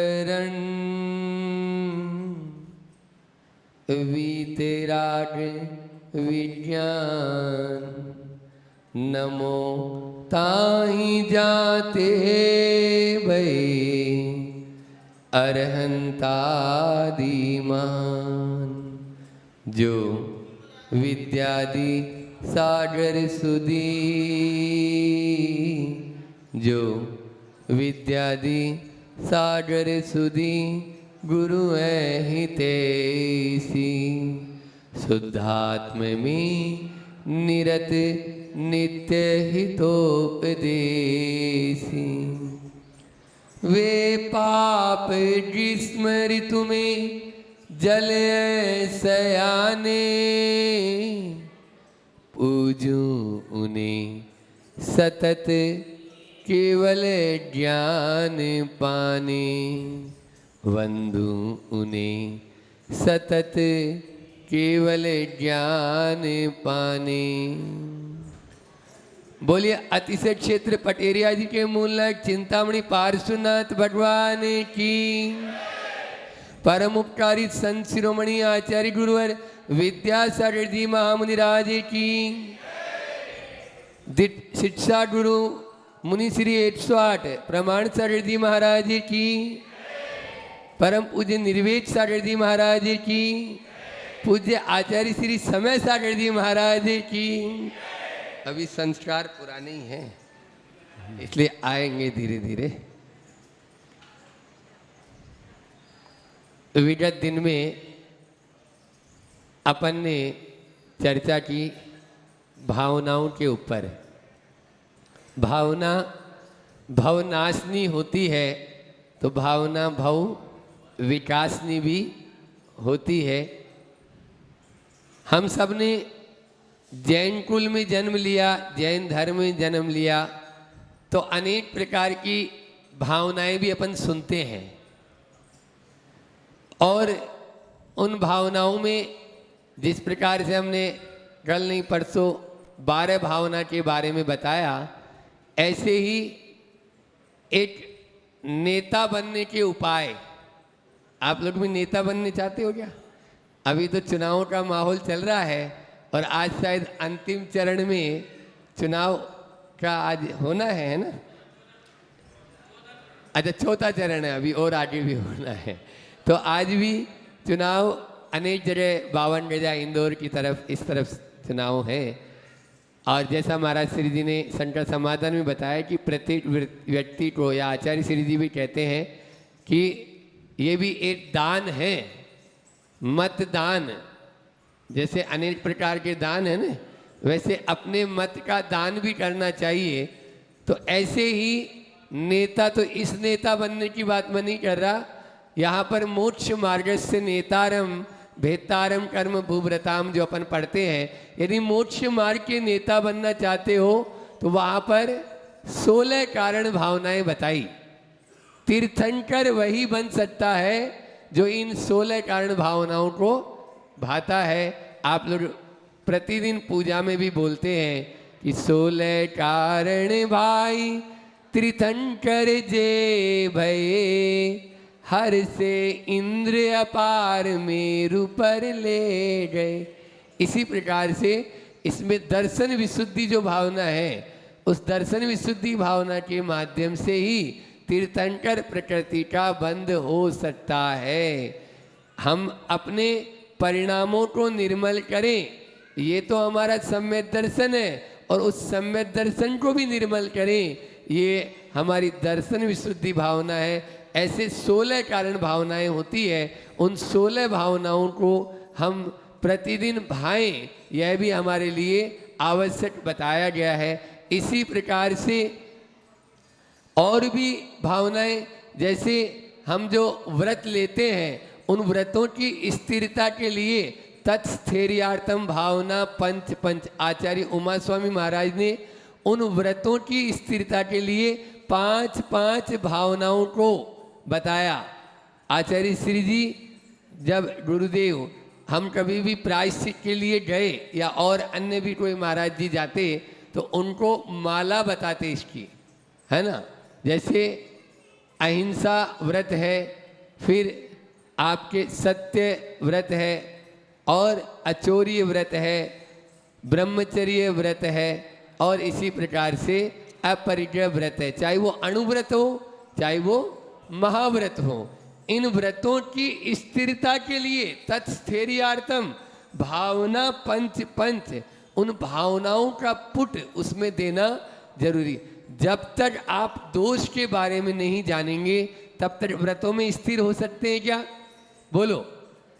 आवरण वीतराग विज्ञान नमो ताहि जाते भई अरहंतादिमान। जो विद्यादि सागर सुधी, जो विद्यादि सागर सुधी गुरु हितेसी। शुद्धात्म में निरत नित्य हितोपदेसी। वे पाप ग्रीष्म ऋतु में जल सयाने, पूजूं उन्हें सतत केवल ज्ञान पाने। वंदू उन्हें सतत केवल ज्ञान पाने। बोलिए अतिशय क्षेत्र पटेरिया जी के मूलक चिंतामणि पार्श्वनाथ भगवान की। परम उपकारी संत शिरोमणि आचार्य गुरुवर विद्यासागर जी महामुनिराज की। शिक्षा गुरु मुनि श्री 108 प्रमाण सागर जी महाराज की। परम पूज्य निर्वेद सागर जी महाराज की। पूज्य आचार्य श्री समय सागर जी महाराज की। अभी संस्कार पुराने ही हैं, इसलिए आएंगे धीरे धीरे। विगत दिन में अपन ने चर्चा की भावनाओं के ऊपर। भावना भवनाशनी होती है तो भावना भव विकासनी भी होती है। हम सब ने जैन कुल में जन्म लिया, जैन धर्म में जन्म लिया, तो अनेक प्रकार की भावनाएं भी अपन सुनते हैं। और उन भावनाओं में जिस प्रकार से हमने कल नहीं परसों 12 भावना के बारे में बताया, ऐसे ही एक नेता बनने के उपाय। आप लोग भी नेता बनने चाहते हो क्या? अभी तो चुनाव का माहौल चल रहा है और आज शायद अंतिम चरण में चुनाव का आज होना है ना? अच्छा, चौथा चरण है, अभी और आगे भी होना है। तो आज भी चुनाव अनेक जगह 52 जगह इंदौर की तरफ, इस तरफ चुनाव है। और जैसा महाराज श्री जी ने शंकर समाधान में बताया कि प्रत्येक व्यक्ति को, या आचार्य श्री जी भी कहते हैं कि ये भी एक दान है, मतदान। जैसे अनेक प्रकार के दान है ना, वैसे अपने मत का दान भी करना चाहिए। तो ऐसे ही नेता, तो इस नेता बनने की बात मैं नहीं कर रहा। यहाँ पर मोक्ष मार्ग से नेतारम भेतारम कर्म भूव्रताम जो अपन पढ़ते हैं, यदि मोक्ष मार्ग के नेता बनना चाहते हो तो वहाँ पर 16 कारण भावनाएं बताई। तीर्थंकर वही बन सकता है जो इन 16 कारण भावनाओं को भाता है। आप लोग प्रतिदिन पूजा में भी बोलते हैं कि 16 कारण भाई तीर्थंकर जे भये, हर से इंद्र अपार मेरु पर ले गए। इसी प्रकार से इसमें दर्शन विशुद्धि जो भावना है, उस दर्शन विशुद्धि भावना के माध्यम से ही तीर्थंकर प्रकृति का बंध हो सकता है। हम अपने परिणामों को निर्मल करें, ये तो हमारा सम्यक दर्शन है, और उस सम्यक दर्शन को भी निर्मल करें, ये हमारी दर्शन विशुद्धि भावना है। ऐसे 16 कारण भावनाएं होती है। उन 16 भावनाओं को हम प्रतिदिन भाएं, यह भी हमारे लिए आवश्यक बताया गया है। इसी प्रकार से और भी भावनाएं, जैसे हम जो व्रत लेते हैं, उन व्रतों की स्थिरता के लिए तत्स्थैर्यार्थम भावना पंच पंच आचार्य उमा स्वामी महाराज ने उन व्रतों की स्थिरता के लिए 5-5 भावनाओं को बताया। आचार्य श्री जी, जब गुरुदेव हम कभी भी प्रायश्चित के लिए गए या और अन्य भी कोई महाराज जी जाते तो उनको माला बताते इसकी, है ना। जैसे अहिंसा व्रत है, फिर आपके सत्य व्रत है, और अचौर्य व्रत है, ब्रह्मचर्य व्रत है, और इसी प्रकार से अपरिग्रह व्रत है। चाहे वो अणुव्रत हो, चाहे वो महाव्रत हो, इन व्रतों की स्थिरता के लिए तत्स्थैर्यार्थम भावना पंच पंच, उन भावनाओं का पुट उसमें देना जरूरी। जब तक आप दोष के बारे में नहीं जानेंगे तब तक व्रतों में स्थिर हो सकते हैं क्या? बोलो,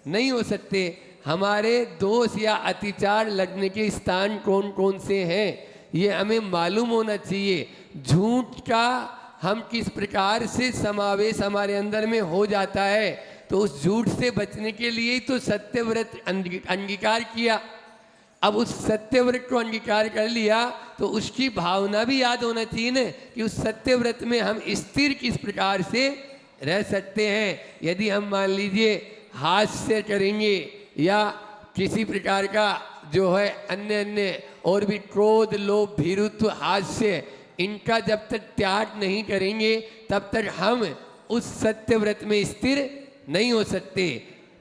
नहीं हो सकते। हमारे दोष या अतिचार लगने के स्थान कौन कौन से हैं ये हमें मालूम होना चाहिए। झूठ का हम किस प्रकार से समावेश हमारे अंदर में हो जाता है, तो उस झूठ से बचने के लिए ही तो सत्यव्रत अंगीकार किया। अब उस सत्यव्रत को अंगीकार कर लिया तो उसकी भावना भी याद होना चाहिए ना कि उस सत्यव्रत में हम स्थिर किस प्रकार से रह सकते हैं। यदि हम मान लीजिए हास्य करेंगे या किसी प्रकार का जो है अन्य अन्य और भी क्रोध, लोभ, भीरुत्व, हास्य, इनका जब तक त्याग नहीं करेंगे तब तक हम उस सत्यव्रत में स्थिर नहीं हो सकते।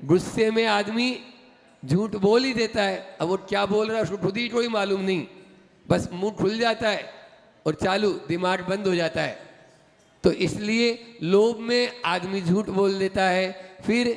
गुस्से में आदमी झूठ बोल ही देता है, अब वो क्या बोल रहा है उसको खुद ही कोई मालूम नहीं, बस मुंह खुल जाता है और चालू दिमाग बंद हो जाता है। तो इसलिए लोभ में आदमी झूठ बोल देता है। फिर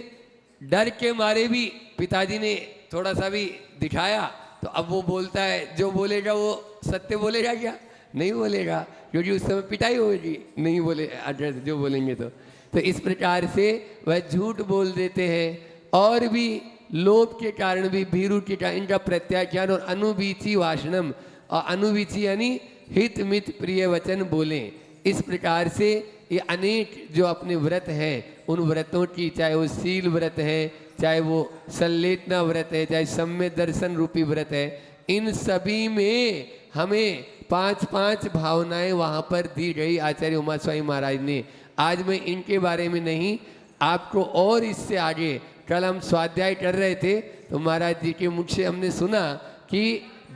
डर के मारे भी पिताजी ने थोड़ा सा भी दिखाया तो अब वो बोलता है, जो बोलेगा वो सत्य बोलेगा क्या? नहीं बोलेगा, क्योंकि उस समय पिटाई होगी, नहीं बोले जो बोलेंगे तो इस प्रकार से वह झूठ बोल देते हैं। और भी लोभ के कारण भी, भीरु के कारण, इनका प्रत्याख्यान और अनुबीची वासनम, और अनुबीची यानी हित मित प्रिय वचन बोलें। इस प्रकार से ये अनेक जो अपने व्रत हैं उन व्रतों की, चाहे वो शील व्रत है, चाहे वो संलेटना व्रत है, चाहे सम्य दर्शन रूपी व्रत है, इन सभी में हमें 5-5 भावनाएं वहाँ पर दी गई आचार्य उमा स्वामी महाराज ने। आज मैं इनके बारे में नहीं, आपको और इससे आगे, कल हम स्वाध्याय कर रहे थे तो महाराज जी के मुख से हमने सुना कि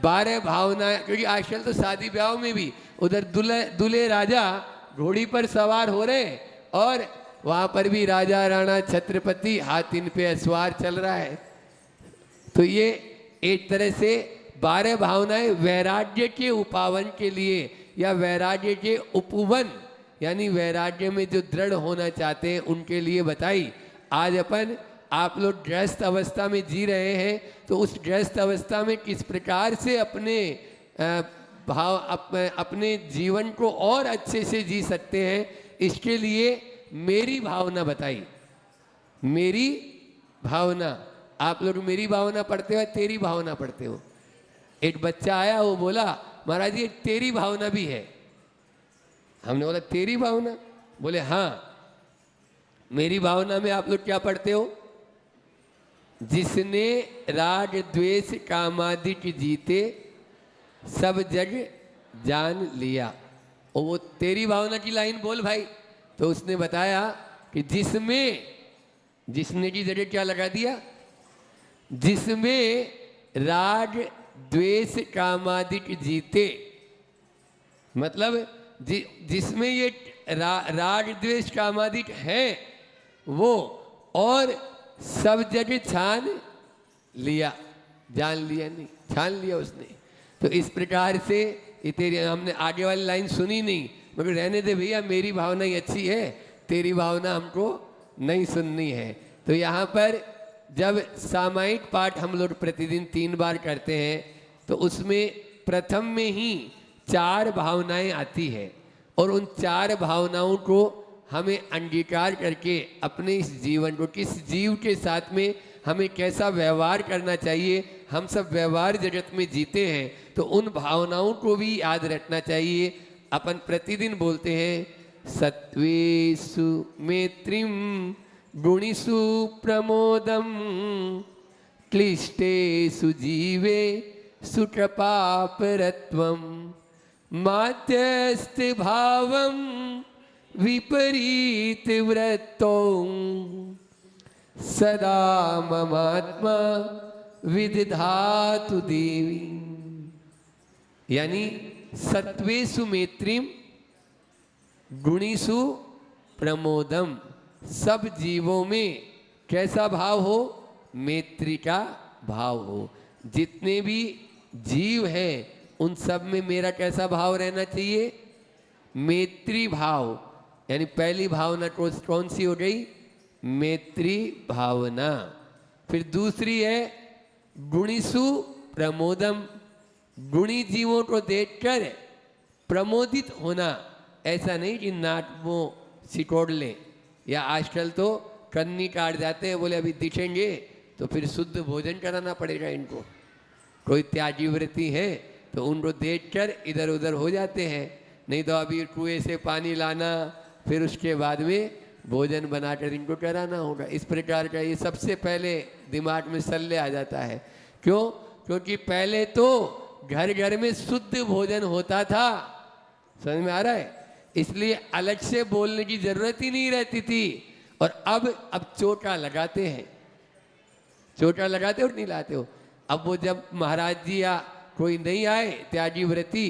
12 भावनाएं, क्योंकि आजकल तो शादी ब्याह में भी उधर दूल्हे राजा घोड़ी पर सवार हो रहे हैं और वहाँ पर भी राजा राणा छत्रपति हाथ इन पे अस्वार चल रहा है। तो ये एक तरह से 12 भावनाएं वैराग्य के उपावन के लिए या वैराग्य के उपवन, यानी वैराग्य में जो दृढ़ होना चाहते हैं उनके लिए बताई। आज अपन आप लोग गृहस्थ अवस्था में जी रहे हैं तो उस गृहस्थ अवस्था में किस प्रकार से अपने अपने जीवन को और अच्छे से जी सकते हैं, इसके लिए मेरी भावना बताई। मेरी भावना, आप लोग मेरी भावना पढ़ते हो, तेरी भावना पढ़ते हो। एक बच्चा आया, वो बोला महाराज जी तेरी भावना भी है। हमने बोला तेरी भावना? बोले हाँ। मेरी भावना में आप लोग क्या पढ़ते हो? जिसने राग द्वेष कामादि जीते सब जग जान लिया। और वो तेरी भावना की लाइन बोल भाई। तो उसने बताया कि जिसने की जगह क्या लगा दिया? जिसमें राग द्वेष कामादि जीते, मतलब जिसमें ये राग द्वेष कामादि है वो, और सब जगह छान लिया, जान लिया नहीं, छान लिया उसने। तो इस प्रकार से ये तेरी, हमने आगे वाली लाइन सुनी नहीं, मगर रहने दे भैया, मेरी भावना ही अच्छी है, तेरी भावना हमको नहीं सुननी है। तो यहाँ पर जब सामायिक पाठ हम लोग प्रतिदिन 3 बार करते हैं तो उसमें प्रथम में ही 4 भावनाएं आती है और उन 4 भावनाओं को हमें अंगीकार करके अपने इस जीवन को, किस जीव के साथ में हमें कैसा व्यवहार करना चाहिए, हम सब व्यवहार जगत में जीते हैं तो उन भावनाओं को भी याद रखना चाहिए। अपन प्रतिदिन बोलते हैं सत्वेषु मैत्रीम गुणिषु प्रमोदम क्लिष्टेषु जीवे सुकृपापरत्वम माध्यस्थ भावम विपरीत वृत्तो सदा ममात्मा विदधातु देवी। यानी सत्वेषु मैत्रीम गुणिषु प्रमोदम, सब जीवों में कैसा भाव हो? मैत्री का भाव हो। जितने भी जीव हैं उन सब में मेरा कैसा भाव रहना चाहिए? मैत्री भाव। यानी पहली भावना कौन सी हो गई? मैत्री भावना। फिर दूसरी है गुणिसु प्रमोदम, गुणी जीवों को देखकर प्रमोदित होना। ऐसा नहीं कि नाक मुंह सिकोड़ लें, या आजकल तो कन्नी काट जाते हैं, बोले अभी दिखेंगे तो फिर शुद्ध भोजन कराना पड़ेगा इनको। कोई त्यागी व्रती है तो उनको देखकर इधर उधर हो जाते हैं, नहीं तो अभी कुएं से पानी लाना, फिर उसके बाद में भोजन बनाकर इनको कराना होगा। इस प्रकार का ये सबसे पहले दिमाग में सल्ले आ जाता है। क्यों? क्योंकि पहले तो घर घर में शुद्ध भोजन होता था। समझ में आ रहा है? इसलिए अलग से बोलने की जरूरत ही नहीं रहती थी। और अब चोटा लगाते हैं। चोटा लगाते हो नहीं लाते हो? अब वो जब महाराज जी या कोई नहीं आए त्यागी व्रती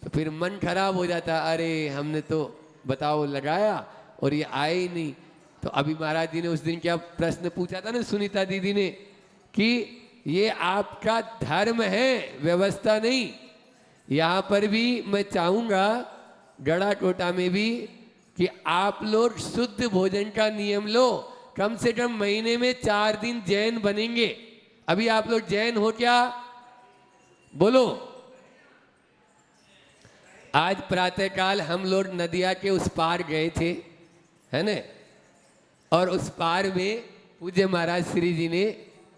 तो फिर मन खराब हो जाता, अरे हमने तो बताओ लगाया और ये आए ही नहीं। तो अभी महाराज जी ने उस दिन क्या प्रश्न पूछा था ना सुनीता दीदी ने, कि ये आपका धर्म है, व्यवस्था नहीं। यहाँ पर भी मैं चाहूँगा गड़ा कोटा में भी कि आप लोग शुद्ध भोजन का नियम लो। कम से कम महीने में 4 दिन जैन बनेंगे। अभी आप लोग जैन हो क्या? बोलो। आज प्रातःकाल हम लोग नदिया के उस पार गए थे, है ना? और उस पार में पूज्य महाराज श्री जी ने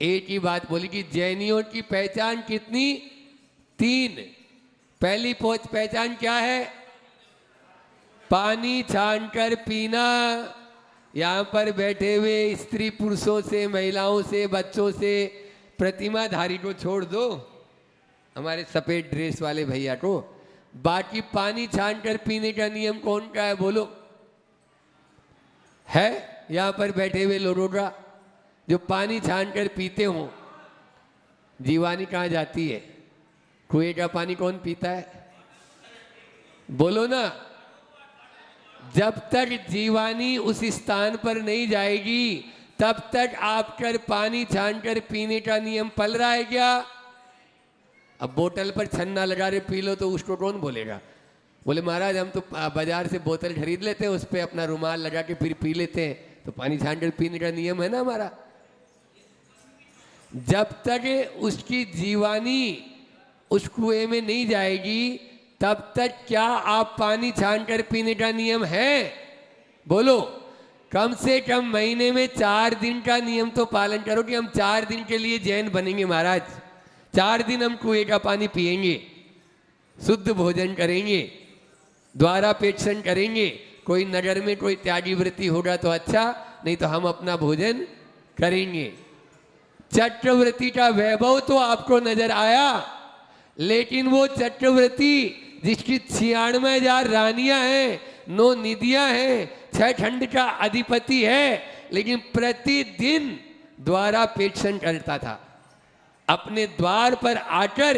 एक ही बात बोली कि जैनियों की पहचान कितनी? 3। पहली पहचान क्या है? पानी छानकर पीना। यहाँ पर बैठे हुए स्त्री पुरुषों से, महिलाओं से, बच्चों से, प्रतिमाधारी को छोड़ दो, हमारे सफेद ड्रेस वाले भैया को, बाकी पानी छानकर पीने का नियम कौन का है? बोलो। है यहाँ पर बैठे हुए लोगों का जो पानी छानकर पीते हो? जीवानी कहाँ जाती है? कुएं का पानी कौन पीता है? बोलो ना। जब तक जीवानी उस स्थान पर नहीं जाएगी तब तक आपकर पानी छानकर पीने का नियम पल रहा है क्या? अब बोतल पर छन्ना लगा रहे पी लो तो उसको कौन बोलेगा? बोले महाराज हम तो बाजार से बोतल खरीद लेते हैं, उस पर अपना रुमाल लगा के फिर पी लेते हैं, तो पानी छानकर पीने का नियम है ना हमारा। जब तक उसकी जीवानी उस कुएं में नहीं जाएगी तब तक क्या आप पानी छानकर पीने का नियम है? बोलो। कम से कम महीने में 4 दिन का नियम तो पालन करो कि हम 4 दिन के लिए जैन बनेंगे महाराज। 4 दिन हम कुएं का पानी पिएंगे, शुद्ध भोजन करेंगे, द्वारापेक्षण करेंगे। कोई नगर में कोई त्यागी व्रती होगा तो अच्छा, नहीं तो हम अपना भोजन करेंगे। चक्रवर्ती का वैभव तो आपको नजर आया, लेकिन वो चक्रवर्ती जिसकी 96,000 रानियां हैं, 9 निधियां हैं, 6 खंड का अधिपति है, लेकिन प्रतिदिन द्वारापेक्षण करता था। अपने द्वार पर आकर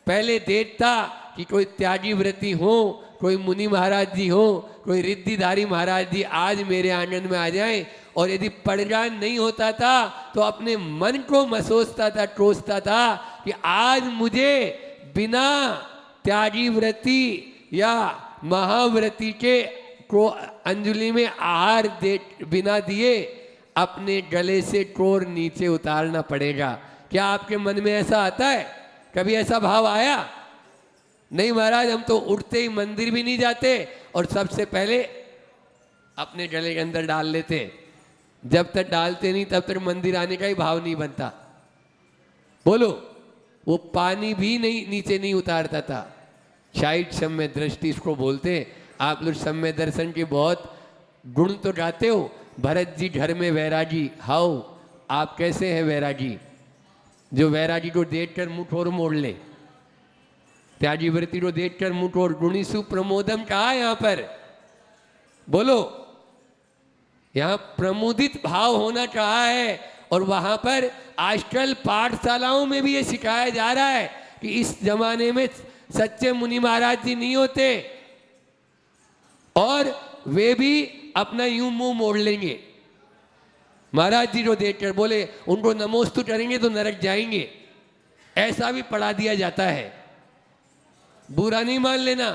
पहले देखता कि कोई त्यागी व्रती हो, कोई मुनि महाराज जी हो, कोई रिद्धिधारी महाराज जी आज मेरे आंगन में आ जाएं। और यदि पड़गान नहीं होता था तो अपने मन को महसूसता था, कोसता था कि आज मुझे बिना त्यागी व्रती या महाव्रती के को अंजलि में आहार दे बिना दिए अपने गले से कोर नीचे उतारना पड़ेगा। क्या आपके मन में ऐसा आता है? कभी ऐसा भाव आया? नहीं महाराज, हम तो उठते ही मंदिर भी नहीं जाते और सबसे पहले अपने गले के अंदर डाल लेते। जब तक डालते नहीं तब तक मंदिर आने का ही भाव नहीं बनता। बोलो। वो पानी भी नहीं नीचे नहीं उतारता था। शायद सम्य दृष्टि इसको बोलते। आप लोग सम्य दर्शन के बहुत गुण तो गाते हो। भरत जी घर में वैरागी, हाउ आप कैसे हैं वैरागी? जो वैरागी को देखकर मुंह ठोर मोड़ ले, त्यागी व्रती को देखकर मुंह ठोर। गुणिसु प्रमोदम कहा यहाँ पर? बोलो। यहाँ प्रमुदित भाव होना कहा है। और वहां पर आजकल पाठशालाओं में भी ये सिखाया जा रहा है कि इस जमाने में सच्चे मुनि महाराज जी नहीं होते, और वे भी अपना यूं मुंह मोड़ लेंगे। महाराज जी जो देखकर बोले उनको नमोस्तु करेंगे तो नरक जाएंगे, ऐसा भी पढ़ा दिया जाता है। बुरा नहीं मान लेना,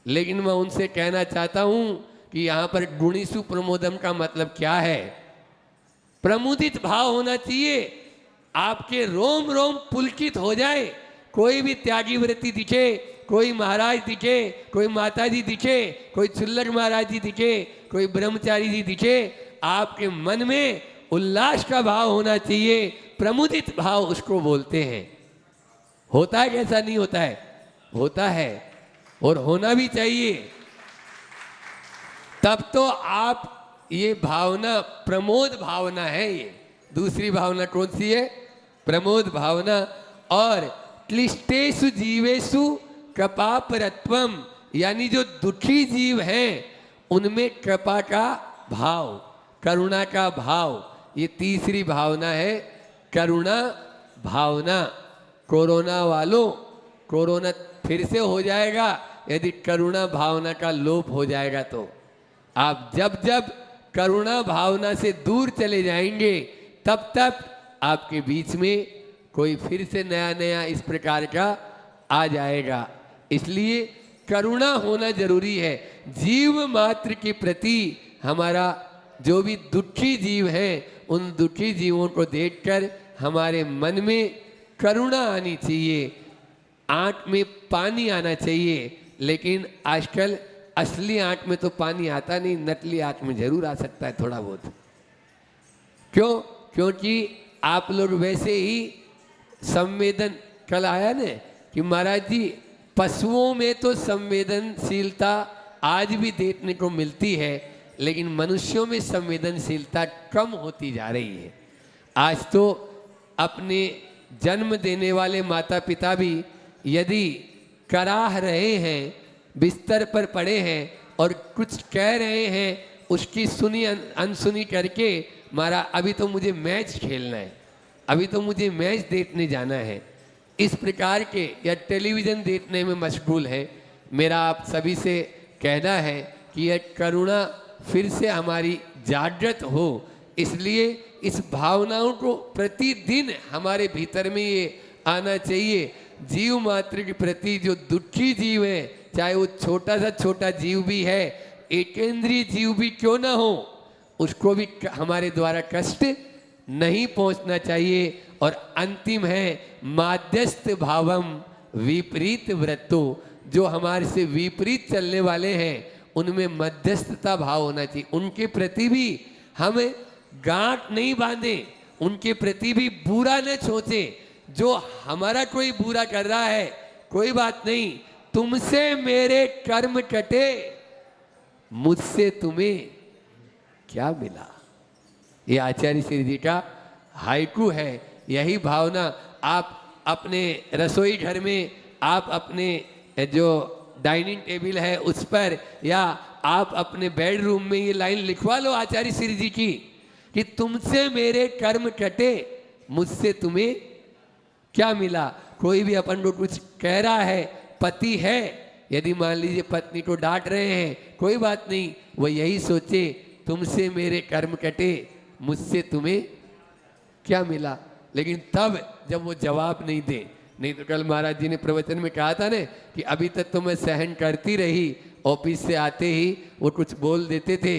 लेकिन मैं उनसे कहना चाहता हूं कि यहां पर गुणीसु प्रमोदम का मतलब क्या है। प्रमुदित भाव होना चाहिए, आपके रोम रोम पुलकित हो जाए। कोई भी त्यागी व्रती दिखे, कोई महाराज दिखे, कोई माता जी दिखे, कोई चुल्लक महाराज जी दिखे, कोई ब्रह्मचारी जी दिखे, आपके मन में उल्लास का भाव होना चाहिए। प्रमुदित भाव उसको बोलते हैं। होता है कैसा नहीं होता है? होता है, और होना भी चाहिए। तब तो आप ये भावना प्रमोद भावना है। ये दूसरी भावना कौन सी है? प्रमोद भावना। और क्लिष्टेषु जीवेषु कृपापरत्वम, यानी जो दुखी जीव हैं उनमें कृपा का भाव, करुणा का भाव, ये तीसरी भावना है, करुणा भावना। कोरोना वालों, कोरोना फिर से हो जाएगा यदि करुणा भावना का लोप हो जाएगा तो। आप जब जब करुणा भावना से दूर चले जाएंगे तब तक आपके बीच में कोई फिर से नया नया इस प्रकार का आ जाएगा। इसलिए करुणा होना जरूरी है। जीव मात्र के प्रति हमारा जो भी दुखी जीव हैं उन दुखी जीवों को देखकर हमारे मन में करुणा आनी चाहिए, आंख में पानी आना चाहिए। लेकिन आजकल असली आंख में तो पानी आता नहीं, नकली आंख में जरूर आ सकता है थोड़ा बहुत। क्यों? क्योंकि आप लोग वैसे ही संवेदन, कल आया ना कि महाराज जी पशुओं में तो संवेदनशीलता आज भी देखने को मिलती है, लेकिन मनुष्यों में संवेदनशीलता कम होती जा रही है। आज तो अपने जन्म देने वाले माता पिता भी यदि कराह रहे हैं, बिस्तर पर पड़े हैं और कुछ कह रहे हैं, उसकी सुनी अनसुनी करके मारा अभी तो मुझे मैच खेलना है, अभी तो मुझे मैच देखने जाना है, इस प्रकार के या टेलीविज़न देखने में मशगूल है। मेरा आप सभी से कहना है कि यह करुणा फिर से हमारी जागृत हो। इसलिए इस भावनाओं को प्रतिदिन हमारे भीतर में ये आना चाहिए। जीव मात्र के प्रति जो दुखी जीव है, चाहे वो छोटा सा छोटा जीव भी है, एकेंद्रीय जीव भी क्यों ना हो, उसको भी हमारे द्वारा कष्ट नहीं पहुंचना चाहिए। और अंतिम है माध्यस्थ भावम विपरीत व्रतो, जो हमारे से विपरीत चलने वाले हैं उनमें मध्यस्थता भाव होना चाहिए। उनके प्रति भी हम गांठ नहीं बांधे, उनके प्रति भी बुरा न सोचें। जो हमारा कोई बुरा कर रहा है, कोई बात नहीं, तुमसे मेरे कर्म कटे, मुझसे तुम्हें क्या मिला। ये आचार्य श्री जी का हाइकू है। यही भावना आप अपने रसोई घर में, आप अपने जो डाइनिंग टेबल है उस पर, या आप अपने बेडरूम में ये लाइन लिखवा लो आचार्य श्री जी की कि तुमसे मेरे कर्म कटे, मुझसे तुम्हें क्या मिला। कोई भी अपन को कुछ कह रहा है, पति है, यदि मान लीजिए पत्नी को डांट रहे हैं, कोई बात नहीं, वो यही सोचे तुमसे मेरे कर्म कटे, मुझसे तुम्हें क्या मिला। लेकिन तब जब वो जवाब नहीं दे, नहीं तो कल महाराज जी ने प्रवचन में कहा था ना कि अभी तक तो मैं सहन करती रही, ऑफिस से आते ही वो कुछ बोल देते थे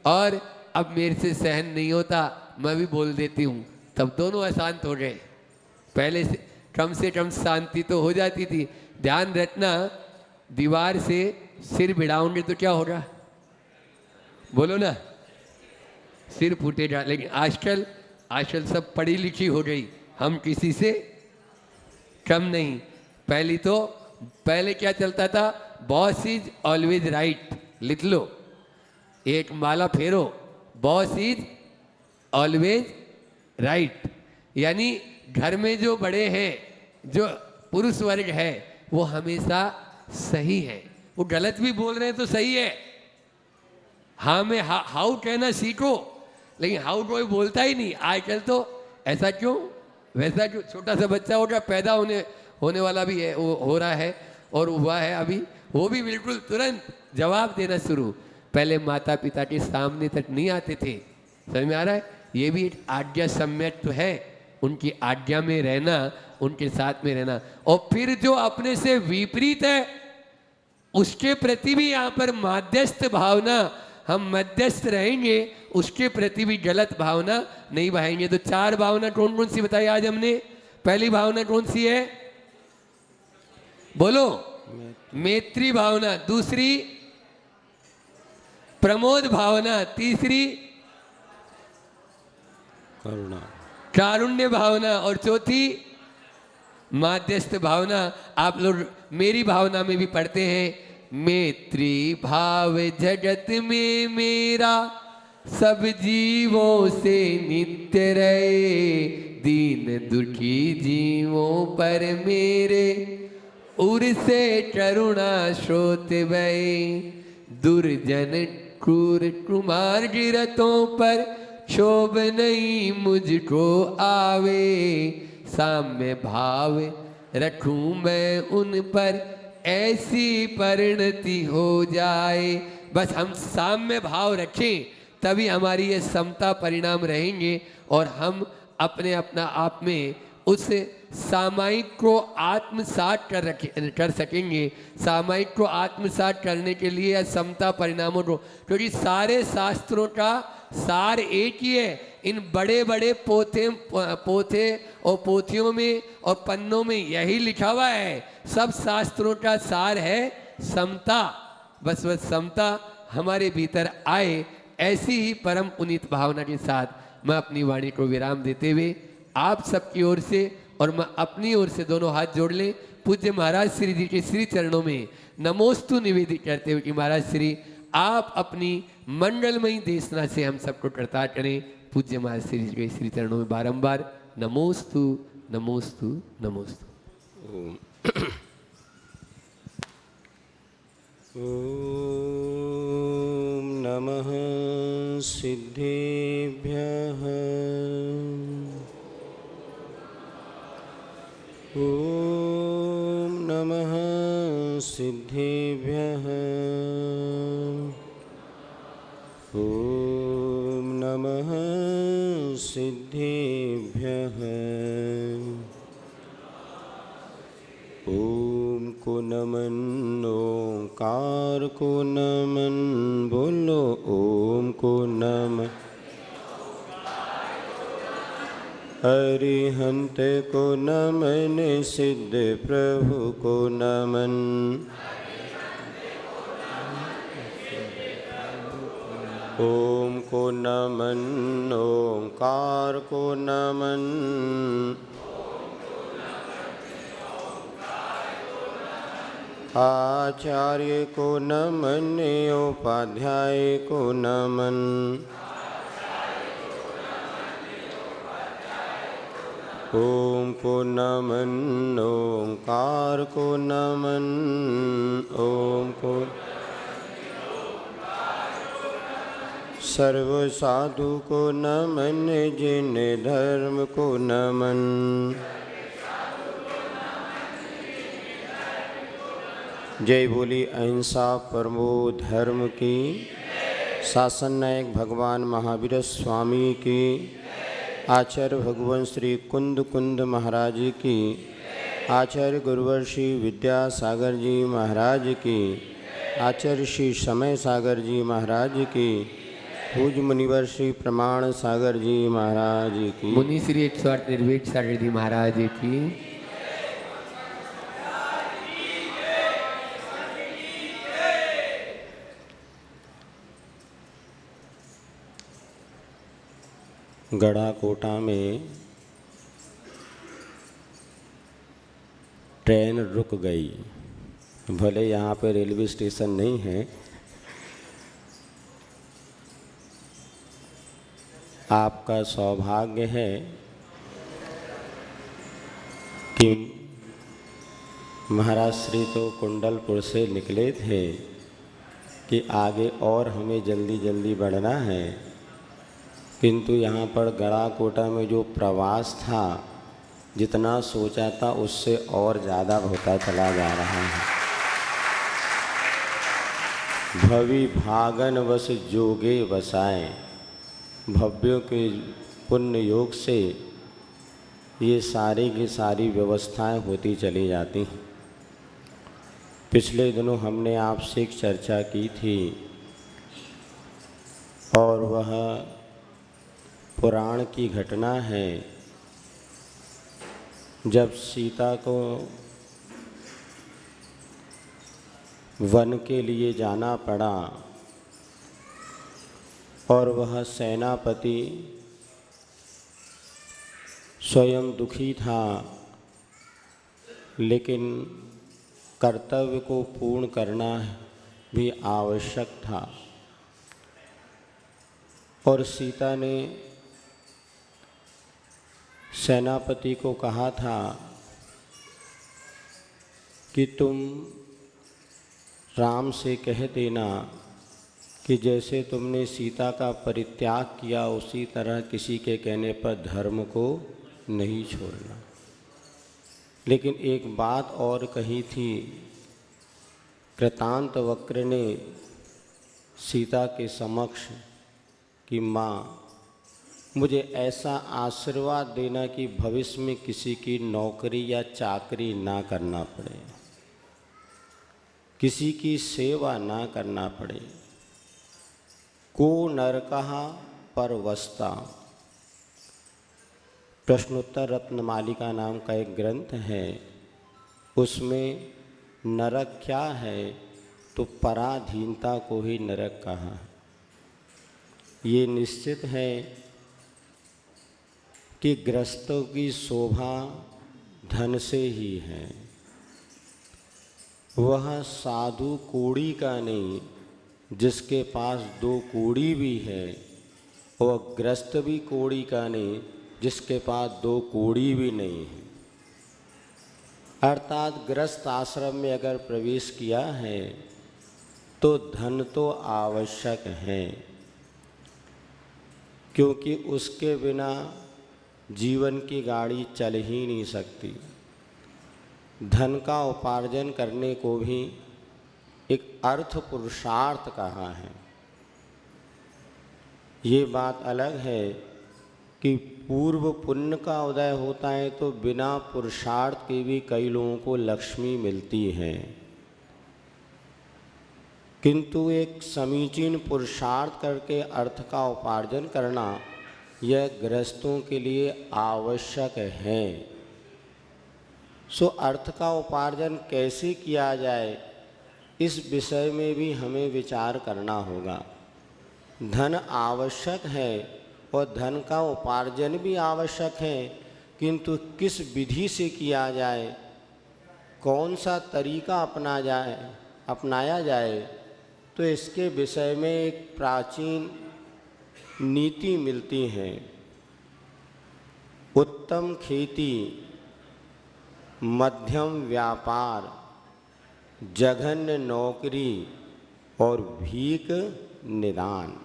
और अब मेरे से सहन नहीं होता, मैं भी बोल देती हूँ। तब दोनों अशांत हो गए। पहले से कम शांति तो हो जाती थी। ध्यान रखना, दीवार से सिर भिड़ाओगे तो क्या होगा, बोलो ना, सिर फूटेगा। लेकिन आजकल सब पढ़ी लिखी हो गई, हम किसी से कम नहीं। पहले क्या चलता था, बॉस इज ऑलवेज राइट, लिख लो, एक माला फेरो, बॉस इज ऑलवेज राइट। यानी घर में जो बड़े हैं, जो पुरुष वर्ग है, वो हमेशा सही है। वो गलत भी बोल रहे हैं तो सही है। हाँ में हाउ कहना सीखो, लेकिन हाउ कोई बोलता ही नहीं आजकल। तो ऐसा क्यों, वैसा क्यों। छोटा सा बच्चा होगा, पैदा होने वाला भी है, वो हो रहा है और हुआ है अभी, वो भी बिल्कुल तुरंत जवाब देना शुरू। पहले माता पिता के सामने तक नहीं आते थे। समझ में आ रहा है? ये भी एक आज्ञा सम्यक तो है, उनकी आज्ञा में रहना, उनके साथ में रहना। और फिर जो अपने से विपरीत है उसके प्रति भी यहाँ पर माध्यस्थ भावना, हम मध्यस्थ रहेंगे, उसके प्रति भी गलत भावना नहीं बहाएंगे। तो 4 भावना कौन कौन सी बताई आज हमने? पहली भावना कौन सी है? बोलो। मैत्री भावना। दूसरी प्रमोद भावना। तीसरी करुणा, कारुण्य भावना। और चौथी माध्यस्थ भावना। आप लोग मेरी भावना में भी पढ़ते हैं, मैत्री भाव जगत में मेरा, सब जीवों से नित्य रहे, दीन दुखी जीवों पर मेरे, उर से करुणा स्रोत बहे, दुर्जन क्रूर कुमार गिरतों पर क्षोभ नहीं मुझको आवे, साम्य भाव रखूं मैं उन पर, ऐसी परिणति हो जाए। बस हम साम्य भाव रखें तभी हमारी ये समता परिणाम रहेंगे और हम अपना आप में उस सामायिक को आत्मसात कर सकेंगे। सामायिक को आत्मसात करने के लिए समता परिणामों को, क्योंकि सारे शास्त्रों का सार एक ही है। इन बड़े बड़े पोथे और पोथियों में और पन्नों में यही लिखा हुआ है, सब शास्त्रों का सार है समता। बस समता हमारे भीतर आए, ऐसी ही परम पुनीत भावना के साथ मैं अपनी वाणी को विराम देते हुए आप सबकी ओर से और मैं अपनी ओर से दोनों हाथ जोड़ लें पूज्य महाराज श्री जी के श्री चरणों में नमोस्तु निवेदित करते हुए कि महाराज श्री आप अपनी मंगलमयी देशना से हम सबको कृतार्थ करें। पूज्य महाराज श्री जी के श्री चरणों में बारंबार नमोस्तु नमोस्तु नमोस्तु। ओम नमः सिद्धेभ्यः, ओम नमः सिद्धेभ्यः, ओम नमः सिद्धेभ्यः। ओम को नमन, ओंकार को नमन, बोलो ओम को नमन। अरिहंत को नमन, सिद्ध प्रभु को नमन, ओम को नमन, ओंकार को नमन, आचार्य को नमन, उपाध्याय को नमन, ओम को नमन, ओंकार को नमन, ओम को सर्व साधु को नमन, जिन धर्म को नमन, जय बोली अहिंसा परमो धर्म की, शासन नायक भगवान महावीर स्वामी की, आचार्य भगवान श्री कुंद कुंद महाराज की, आचार्य गुरुवर श्री विद्यासागर जी महाराज की, आचार्य श्री समय सागर जी महाराज की, पूज मुनिवर श्री प्रमाण सागर जी महाराज की, मुनि श्री 108 निर्वेद सागर जी महाराज की। गढ़ाकोटा में ट्रेन रुक गई। भले यहाँ पे रेलवे स्टेशन नहीं है, आपका सौभाग्य है कि महाराज श्री तो कुंडलपुर से निकले थे कि आगे और हमें जल्दी जल्दी बढ़ना है, किंतु यहाँ पर गढ़ाकोटा में जो प्रवास था जितना सोचा था उससे और ज़्यादा होता चला जा रहा है। भवि भागन वस जोगे बसाए। भव्यों के पुण्य योग से ये सारी की सारी व्यवस्थाएं होती चली जाती हैं। पिछले दिनों हमने आपसे एक चर्चा की थी और वह पुराण की घटना है जब सीता को वन के लिए जाना पड़ा और वह सेनापति स्वयं दुखी था, लेकिन कर्तव्य को पूर्ण करना भी आवश्यक था। और सीता ने सेनापति को कहा था कि तुम राम से कह देना कि जैसे तुमने सीता का परित्याग किया उसी तरह किसी के कहने पर धर्म को नहीं छोड़ना। लेकिन एक बात और कही थी, कृतांत वक्र ने सीता के समक्ष कि माँ मुझे ऐसा आशीर्वाद देना कि भविष्य में किसी की नौकरी या चाकरी ना करना पड़े, किसी की सेवा ना करना पड़े। को नरकः परवस्ता, प्रश्नोत्तर रत्नमालिका नाम का एक ग्रंथ है, उसमें नरक क्या है तो पराधीनता को ही नरक कहा। ये निश्चित है कि गृहस्थों की शोभा धन से ही है। वह साधु कोड़ी का नहीं, जिसके पास 2 कोड़ी भी है, वह गृहस्थ भी कोड़ी का नहीं जिसके पास 2 कोड़ी भी नहीं है। अर्थात गृहस्थ आश्रम में अगर प्रवेश किया है तो धन तो आवश्यक है, क्योंकि उसके बिना जीवन की गाड़ी चल ही नहीं सकती। धन का उपार्जन करने को भी एक अर्थ पुरुषार्थ कहा है। ये बात अलग है कि पूर्व पुण्य का उदय होता है तो बिना पुरुषार्थ के भी कई लोगों को लक्ष्मी मिलती है, किंतु एक समीचीन पुरुषार्थ करके अर्थ का उपार्जन करना यह गृहस्थों के लिए आवश्यक है। सो अर्थ का उपार्जन कैसे किया जाए इस विषय में भी हमें विचार करना होगा। धन आवश्यक है और धन का उपार्जन भी आवश्यक है, किंतु किस विधि से किया जाए, कौन सा तरीका अपनाया जाए, तो इसके विषय में एक प्राचीन नीति मिलती है। उत्तम खेती, मध्यम व्यापार, जघन्य नौकरी और भीख निदान।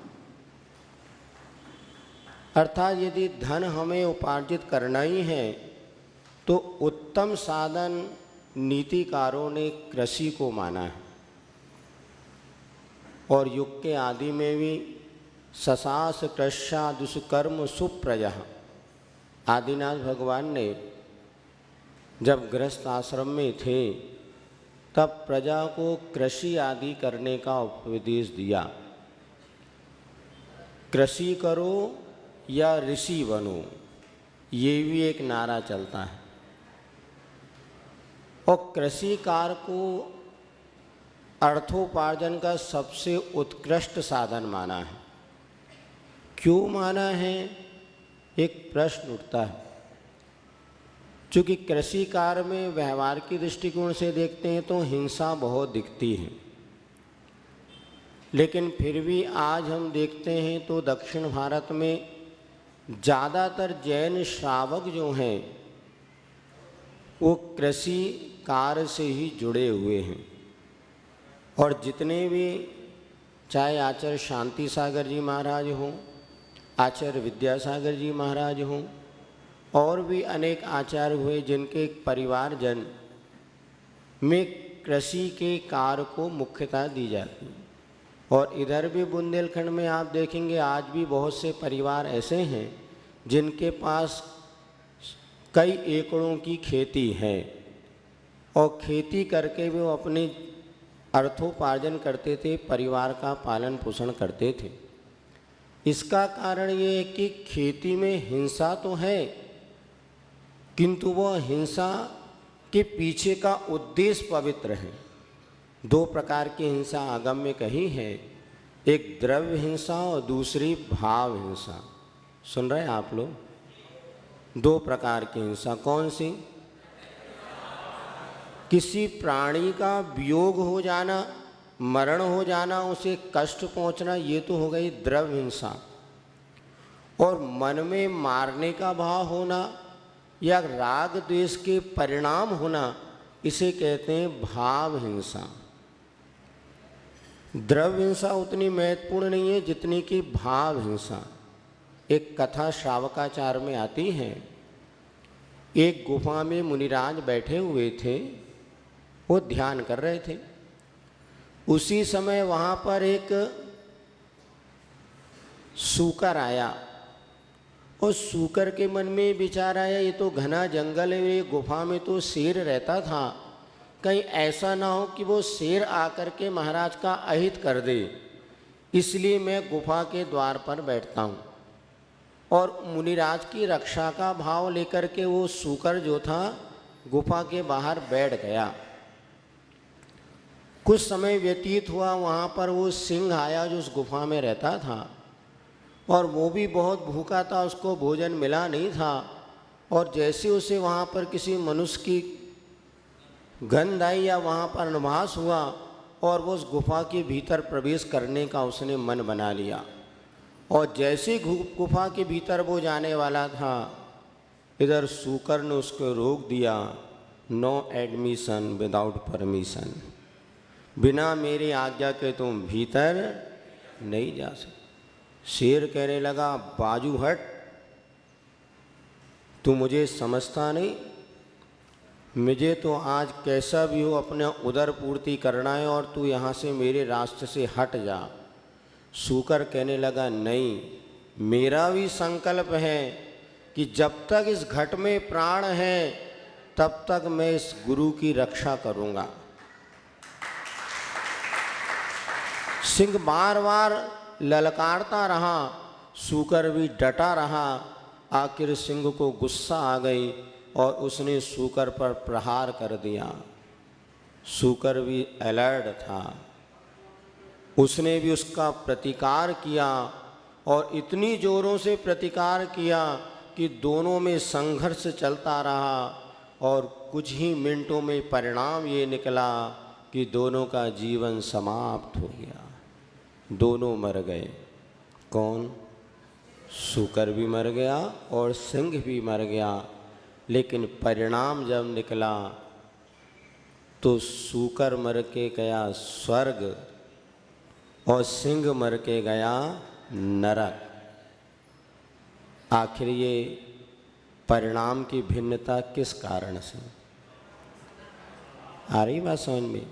अर्थात यदि धन हमें उपार्जित करना ही है तो उत्तम साधन नीतिकारों ने कृषि को माना है। और युग के आदि में भी ससास कृष्या दुष्कर्म सुप्रजा, आदिनाथ भगवान ने जब गृहस्थ आश्रम में थे तब प्रजा को कृषि आदि करने का उपदेश दिया। कृषि करो या ऋषि बनो, ये भी एक नारा चलता है। और कृषि कार्य को अर्थोपार्जन का सबसे उत्कृष्ट साधन माना है। क्यों माना है, एक प्रश्न उठता है। चूँकि कृषि कार्य में व्यवहार की दृष्टिकोण से देखते हैं तो हिंसा बहुत दिखती है, लेकिन फिर भी आज हम देखते हैं तो दक्षिण भारत में ज़्यादातर जैन श्रावक जो हैं वो कृषि कार्य से ही जुड़े हुए हैं। और जितने भी, चाहे आचार्य शांति सागर जी महाराज हों, आचार्य विद्यासागर जी महाराज हों, और भी अनेक आचार्य हुए जिनके परिवारजन में कृषि के कार्य को मुख्यता दी जाती है। और इधर भी बुंदेलखंड में आप देखेंगे आज भी बहुत से परिवार ऐसे हैं जिनके पास कई एकड़ों की खेती है और खेती करके वो अपने अर्थोपार्जन करते थे, परिवार का पालन पोषण करते थे। इसका कारण ये है कि खेती में हिंसा तो है, किंतु वह हिंसा के पीछे का उद्देश्य पवित्र है। दो प्रकार की हिंसा आगम में कही है, एक द्रव्य हिंसा और दूसरी भाव हिंसा। सुन रहे हैं आप लोग? दो प्रकार की हिंसा कौन सी? किसी प्राणी का वियोग हो जाना, मरण हो जाना, उसे कष्ट पहुंचना, ये तो हो गई द्रव्य हिंसा। और मन में मारने का भाव होना या राग द्वेष के परिणाम होना, इसे कहते हैं भाव हिंसा। द्रव्य हिंसा उतनी महत्वपूर्ण नहीं है जितनी कि भाव हिंसा। एक कथा श्रावकाचार में आती है। एक गुफा में मुनिराज बैठे हुए थे, वो ध्यान कर रहे थे। उसी समय वहाँ पर एक सूकर आया और सूकर के मन में विचार आया, ये तो घना जंगल है, ये गुफा में तो शेर रहता था, कहीं ऐसा ना हो कि वो शेर आकर के महाराज का अहित कर दे, इसलिए मैं गुफा के द्वार पर बैठता हूँ। और मुनिराज की रक्षा का भाव लेकर के वो सूकर जो था गुफा के बाहर बैठ गया। कुछ समय व्यतीत हुआ, वहाँ पर वो सिंह आया जो उस गुफा में रहता था, और वो भी बहुत भूखा था, उसको भोजन मिला नहीं था। और जैसे उसे वहाँ पर किसी मनुष्य की गंध आई या वहाँ पर अनुभास हुआ, और वो उस गुफा के भीतर प्रवेश करने का उसने मन बना लिया। और जैसे गुफा के भीतर वो जाने वाला था, इधर सूकर ने उसको रोक दिया, नो एडमिशन विदाउट परमिशन, बिना मेरी आज्ञा के तुम भीतर नहीं जा सकते। शेर कहने लगा, बाजू हट, तू मुझे समझता नहीं, मुझे तो आज कैसा भी हो अपना उदर पूर्ति करना है और तू यहाँ से मेरे रास्ते से हट जा। सूकर कहने लगा, नहीं, मेरा भी संकल्प है कि जब तक इस घट में प्राण है तब तक मैं इस गुरु की रक्षा करूँगा। सिंह बार बार ललकारता रहा, सूकर भी डटा रहा। आखिर सिंह को गुस्सा आ गई और उसने सूकर पर प्रहार कर दिया। सूकर भी अलर्ट था, उसने भी उसका प्रतिकार किया और इतनी जोरों से प्रतिकार किया कि दोनों में संघर्ष चलता रहा। और कुछ ही मिनटों में परिणाम ये निकला कि दोनों का जीवन समाप्त हो गया, दोनों मर गए। कौन? सूकर भी मर गया और सिंह भी मर गया। लेकिन परिणाम जब निकला तो सूकर मर के गया स्वर्ग और सिंह मर के गया नरक। आखिर ये परिणाम की भिन्नता किस कारण से? आ रही बात समझ में?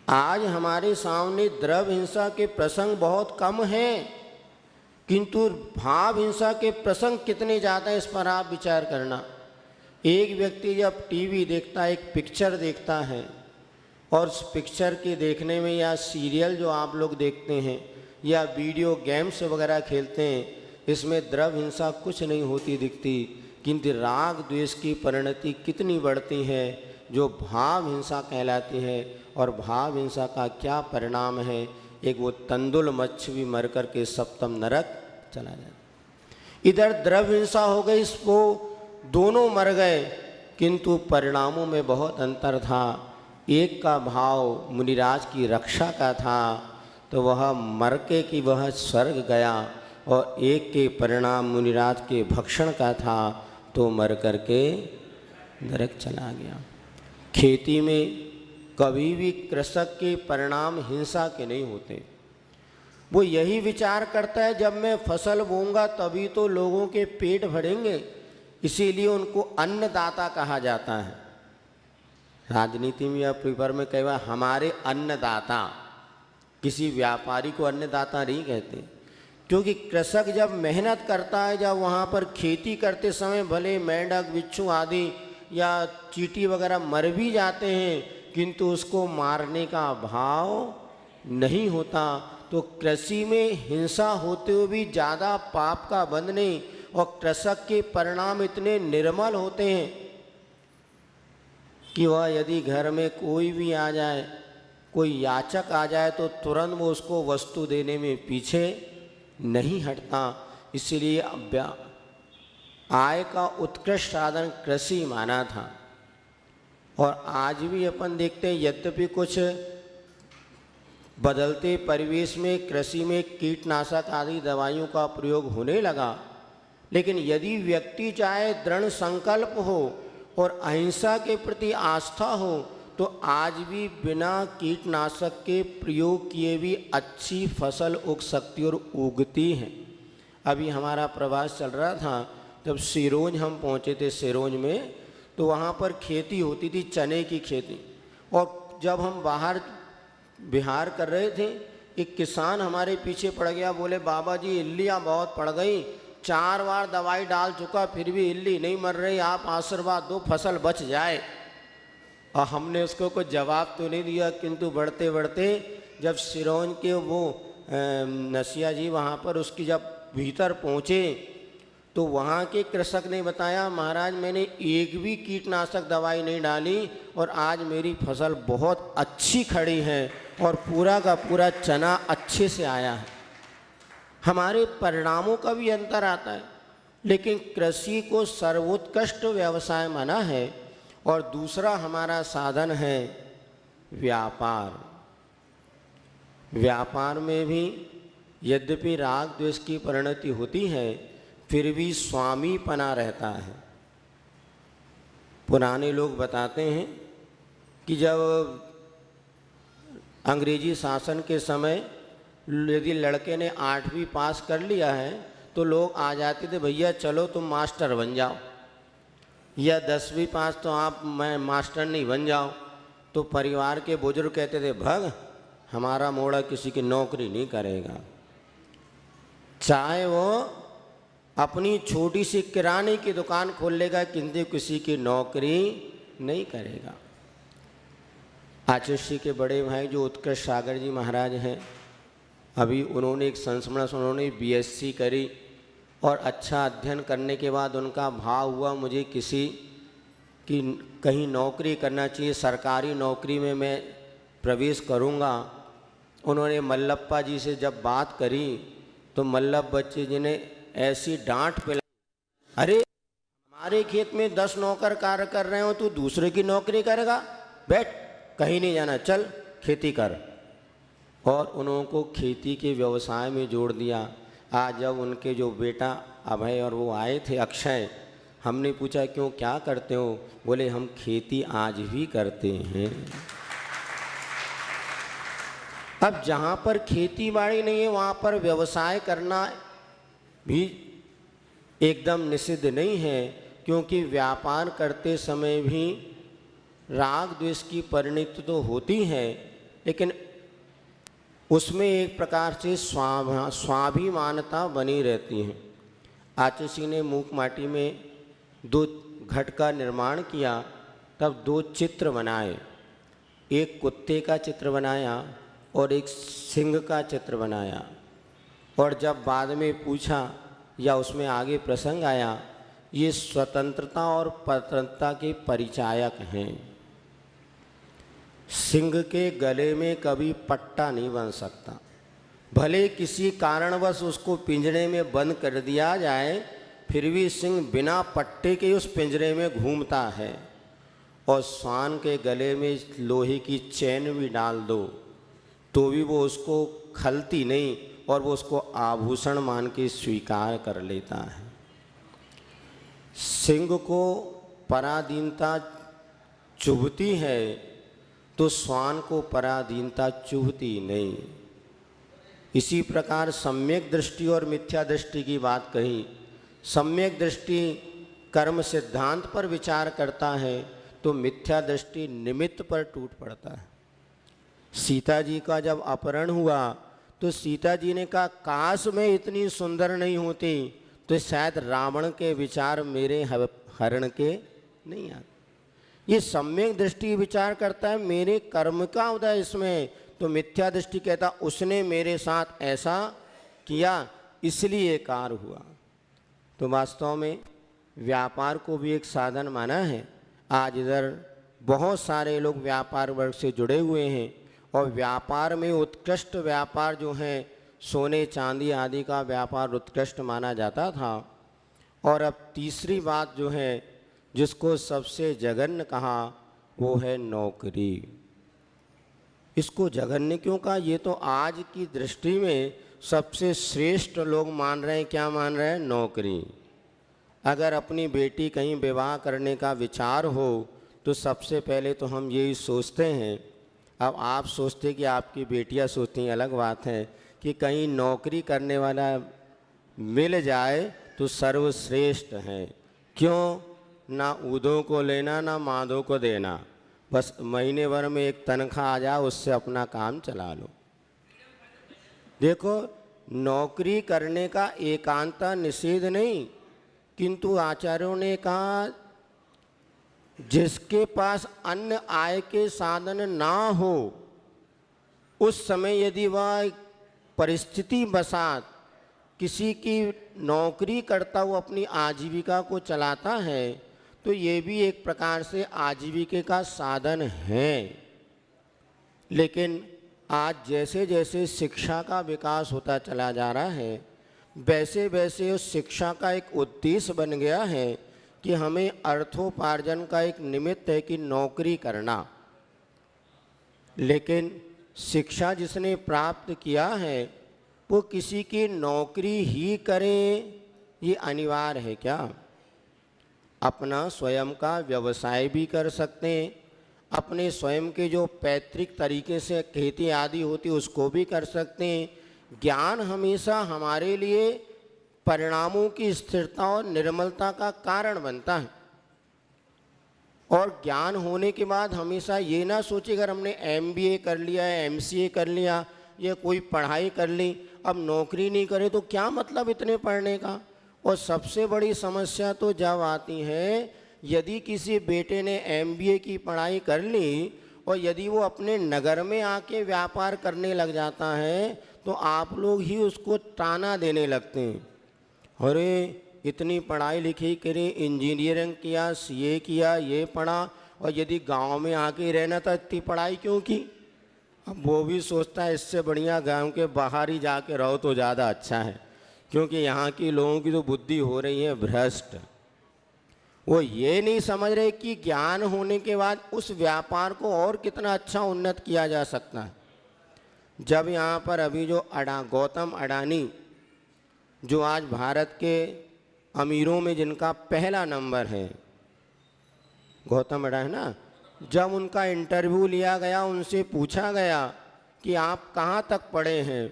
आज हमारे सामने द्रव्य हिंसा के प्रसंग बहुत कम हैं, किंतु भाव हिंसा के प्रसंग कितने ज़्यादा हैं, इस पर आप विचार करना। एक व्यक्ति जब टीवी देखता है, एक पिक्चर देखता है, और उस पिक्चर के देखने में या सीरियल जो आप लोग देखते हैं या वीडियो गेम्स वगैरह खेलते हैं, इसमें द्रव्य हिंसा कुछ नहीं होती दिखती, किंतु राग द्वेष की परिणति कितनी बढ़ती है जो भाव हिंसा कहलाती है। और भाव हिंसा का क्या परिणाम है? एक वो तंदुल मच्छ भी मर कर के सप्तम नरक चला जाए। इधर द्रव्य हिंसा हो गई, इसको दोनों मर गए, किंतु परिणामों में बहुत अंतर था। एक का भाव मुनिराज की रक्षा का था तो वह मर के कि वह स्वर्ग गया, और एक के परिणाम मुनिराज के भक्षण का था तो मर कर के नरक चला गया। खेती में कभी भी कृषक के परिणाम हिंसा के नहीं होते। वो यही विचार करता है जब मैं फसल बोऊंगा तभी तो लोगों के पेट भरेंगे, इसीलिए उनको अन्नदाता कहा जाता है। राजनीति में या पेपर में कई बार हमारे अन्नदाता, किसी व्यापारी को अन्नदाता नहीं कहते, क्योंकि कृषक जब मेहनत करता है, जब वहाँ पर खेती करते समय भले मेंढक बिच्छू आदि या चींटी वगैरह मर भी जाते हैं, किंतु उसको मारने का भाव नहीं होता। तो कृषि में हिंसा होते हुए भी ज़्यादा पाप का बंध नहीं, और कृषक के परिणाम इतने निर्मल होते हैं कि वह यदि घर में कोई भी आ जाए, कोई याचक आ जाए, तो तुरंत वो उसको वस्तु देने में पीछे नहीं हटता। इसलिए आय का उत्कृष्ट साधन कृषि माना था। और आज भी अपन देखते हैं, यद्यपि कुछ बदलते परिवेश में कृषि में कीटनाशक आदि दवाइयों का प्रयोग होने लगा, लेकिन यदि व्यक्ति चाहे दृढ़ संकल्प हो और अहिंसा के प्रति आस्था हो, तो आज भी बिना कीटनाशक के प्रयोग किए भी अच्छी फसल उग सकती और उगती है। अभी हमारा प्रवास चल रहा था, जब सिरोंज हम पहुँचे थे, सिरोंज में तो वहाँ पर खेती होती थी, चने की खेती। और जब हम बाहर बिहार कर रहे थे, एक किसान हमारे पीछे पड़ गया, बोले बाबा जी इल्लियाँ बहुत पड़ गई, 4 बार दवाई डाल चुका फिर भी इल्ली नहीं मर रही, आप आशीर्वाद दो फसल बच जाए। और हमने उसको कोई जवाब तो नहीं दिया, किंतु बढ़ते बढ़ते जब सिरोंज के वो नसिया जी वहाँ पर उसकी जब भीतर पहुँचे, तो वहाँ के कृषक ने बताया, महाराज मैंने एक भी कीटनाशक दवाई नहीं डाली और आज मेरी फसल बहुत अच्छी खड़ी है और पूरा का पूरा चना अच्छे से आया है। हमारे परिणामों का भी अंतर आता है, लेकिन कृषि को सर्वोत्कृष्ट व्यवसाय माना है। और दूसरा हमारा साधन है व्यापार। व्यापार में भी यद्यपि राग द्वेष की परिणति होती है, फिर भी स्वामीपना रहता है। पुराने लोग बताते हैं कि जब अंग्रेजी शासन के समय यदि लड़के ने 8वीं पास कर लिया है, तो लोग आ जाते थे, भैया चलो तुम मास्टर बन जाओ, या 10वीं पास तो आप मैं मास्टर नहीं बन जाओ। तो परिवार के बुजुर्ग कहते थे, भग हमारा मोड़ा किसी की नौकरी नहीं करेगा, चाहे वो अपनी छोटी सी किराने की दुकान खोल लेगा, किंतु किसी की नौकरी नहीं करेगा। आचार्य के बड़े भाई जो उत्कर्ष सागर जी महाराज हैं, अभी उन्होंने एक संस्मरण से उन्होंने BSc करी और अच्छा अध्ययन करने के बाद उनका भाव हुआ, मुझे किसी की कहीं नौकरी करना चाहिए, सरकारी नौकरी में मैं प्रवेश करूंगा। उन्होंने मल्लप्पा जी से जब बात करी, तो मल्लभ बच्चे जी ने ऐसी डांट पिलाई, अरे हमारे खेत में 10 नौकर कार्य कर रहे हो, तू दूसरे की नौकरी करेगा, बैठ कहीं नहीं जाना, चल खेती कर। और उनको खेती के व्यवसाय में जोड़ दिया। आज जब उनके जो बेटा अभय और वो आए थे अक्षय, हमने पूछा क्यों क्या करते हो, बोले हम खेती आज भी करते हैं। अब जहाँ पर खेती बाड़ी नहीं है, वहाँ पर व्यवसाय करना भी एकदम निषिद्ध नहीं है, क्योंकि व्यापार करते समय भी राग द्वेष की परिणति तो होती है, लेकिन उसमें एक प्रकार से स्वाभिमानता बनी रहती है। आचार्य ने मूक माटी में 2 घट का निर्माण किया, तब 2 चित्र बनाए, एक कुत्ते का चित्र बनाया और एक सिंह का चित्र बनाया। और जब बाद में पूछा या उसमें आगे प्रसंग आया, ये स्वतंत्रता और परतंत्रता के परिचायक हैं। सिंह के गले में कभी पट्टा नहीं बन सकता, भले किसी कारणवश उसको पिंजरे में बंद कर दिया जाए, फिर भी सिंह बिना पट्टे के उस पिंजरे में घूमता है। और श्वान के गले में लोहे की चैन भी डाल दो तो भी वो उसको खलती नहीं और वो उसको आभूषण मान के स्वीकार कर लेता है। सिंह को पराधीनता चुभती है तो श्वान को पराधीनता चुभती नहीं। इसी प्रकार सम्यक दृष्टि और मिथ्या दृष्टि की बात कही। सम्यक दृष्टि कर्म सिद्धांत पर विचार करता है तो मिथ्या दृष्टि निमित्त पर टूट पड़ता है। सीता जी का जब अपहरण हुआ तो सीता जी ने कहा काश मैं इतनी सुंदर नहीं होती तो शायद रावण के विचार मेरे हरण के नहीं आते। ये सम्यक दृष्टि विचार करता है मेरे कर्म का उदय इसमें, तो मिथ्या दृष्टि कहता उसने मेरे साथ ऐसा किया इसलिए कार्य हुआ। तो वास्तव में व्यापार को भी एक साधन माना है। आज इधर बहुत सारे लोग व्यापार वर्ग से जुड़े हुए हैं और व्यापार में उत्कृष्ट व्यापार जो है सोने चांदी आदि का व्यापार उत्कृष्ट माना जाता था। और अब तीसरी बात जो है जिसको सबसे जघन्य कहा वो है नौकरी। इसको जघन्य क्यों कहा? ये तो आज की दृष्टि में सबसे श्रेष्ठ लोग मान रहे हैं। क्या मान रहे हैं? नौकरी। अगर अपनी बेटी कहीं विवाह करने का विचार हो तो सबसे पहले तो हम यही सोचते हैं, अब आप सोचते कि आपकी बेटियां सोचती हैं अलग बात है, कि कहीं नौकरी करने वाला मिल जाए तो सर्वश्रेष्ठ है। क्यों? ना ऊधों को लेना ना माधों को देना, बस महीने भर में एक तनख्वाह आ जाए उससे अपना काम चला लो। देखो नौकरी करने का एकांता निषेध नहीं, किंतु आचार्यों ने कहा जिसके पास अन्य आय के साधन ना हो उस समय यदि वह परिस्थिति बसात किसी की नौकरी करता हुआ अपनी आजीविका को चलाता है तो ये भी एक प्रकार से आजीविका का साधन है। लेकिन आज जैसे जैसे शिक्षा का विकास होता चला जा रहा है वैसे वैसे उस शिक्षा का एक उद्देश्य बन गया है कि हमें अर्थोपार्जन का एक निमित्त है कि नौकरी करना। लेकिन शिक्षा जिसने प्राप्त किया है वो किसी की नौकरी ही करें ये अनिवार्य है क्या? अपना स्वयं का व्यवसाय भी कर सकते हैं, अपने स्वयं के जो पैतृक तरीके से खेती आदि होती उसको भी कर सकते हैं। ज्ञान हमेशा हमारे लिए परिणामों की स्थिरता और निर्मलता का कारण बनता है। और ज्ञान होने के बाद हमेशा ये ना सोचे अगर हमने MBA कर लिया है, MCA कर लिया या कोई पढ़ाई कर ली अब नौकरी नहीं करे तो क्या मतलब इतने पढ़ने का। और सबसे बड़ी समस्या तो जब आती है यदि किसी बेटे ने MBA की पढ़ाई कर ली और यदि वो अपने नगर में आके व्यापार करने लग जाता है तो आप लोग ही उसको ताना देने लगते हैं, अरे इतनी पढ़ाई लिखी करी, इंजीनियरिंग किया, CA किया, ये पढ़ा, और यदि गांव में आके रहना था इतनी पढ़ाई क्यों की। अब वो भी सोचता है इससे बढ़िया गांव के बाहर ही जाके रहो तो ज़्यादा अच्छा है, क्योंकि यहाँ की लोगों की तो बुद्धि हो रही है भ्रष्ट। वो ये नहीं समझ रहे कि ज्ञान होने के बाद उस व्यापार को और कितना अच्छा उन्नत किया जा सकता है। जब यहाँ पर अभी जो गौतम अडानी जो आज भारत के अमीरों में जिनका पहला नंबर है, गौतम अडानी ना, जब उनका इंटरव्यू लिया गया उनसे पूछा गया कि आप कहाँ तक पढ़े हैं